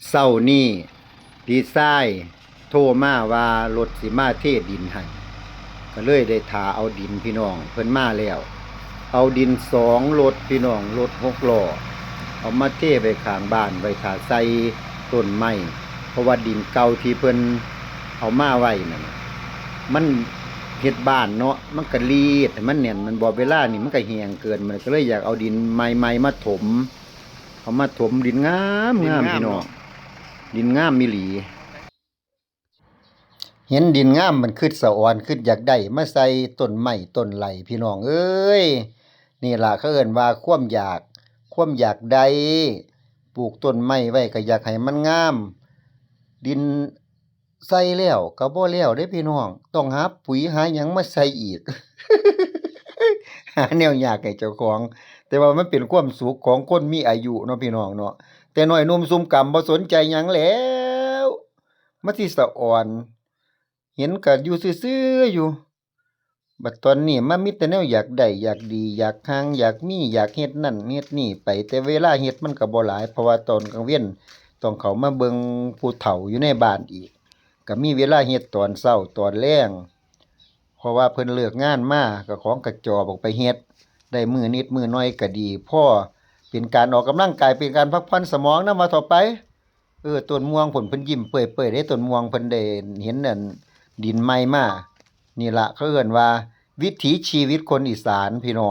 เช้านี้พี่ชายโทรมาว่ารถสิมาเทดินให้ก็เลยได้ท่าเอาดินพี่น้องเพิ่นมาแล้วเอาดิน2รถพี่น้องรถ6ล้อเอามาเทไว้ข้างบ้านไว้ท่าใส่ต้นไม้เพราะว่าดินเก่าที่เพิ่นเอามาไว้นั่นมันเฮ็ดบ้านเนาะมันก็รีดให้มันแน่นมันบ่เวลานี่มันก็แห้งเกินมันก็เลยอยากเอาดินใหม่ๆมาถมเอามาถมดินงามงามพี่น้องดินงามอีหลีเห็นดินงามมันคิดสะอ่อนคิดอยากได้มาใส่ต้นไม้ต้นไร่พี่น้องเอ้ยนี่ล่ะเขาเอิ้นว่าความอยากได้ปลูกต้นไม้ไว้ก็อยากให้มันงามดินใส่แล้วก็บ่แล้วเด้พี่น้องต้องหาปุ๋ยหาหยังมาใส่อีก หาแนวยากให้เจ้าของแต่ว่ามันเป็นความสุขของคนมีอายุเนาะพี่น้องเนาะแต่น้อยหนุ่มซุ่มกำบ่สนใจหยังแหล้วมันสิสะอ่อนเห็นก็อยู่ซื่อๆอยู่บัดตอนนี้มันมีแต่แนวอยากได้อยากดีอยากห่างอยากมีอยากเฮ็ดนั่นเฮ็ดนี่ไปแต่เวลาเฮ็ดมันก็บ่หลายเพราะว่าตอนกลางเว้นต้องเข้ามาเบิ่งผู้เฒ่าอยู่ในบ้านอีกก็มีเวลาเฮ็ดตอนเช้าตอนแลงเพราะว่าเพิ่นเลิกงานมาก็ของกระจอกออกไปเฮ็ด ได้มื้อนิดมื้อน้อยก็ดีพอเป็นการออกกำลังกายเป็นการพักผ่อนสมองนำว่าต่อไปต้นม่วงผลเพิ่นยิ้มเปื่อยๆเด้ต้นม่วงเพิ่นได้เห็นนั่นดินใหม่มานี่ล่ะเขาเอิ้นว่าวิถีชีวิตคนอีสานพี่น้อง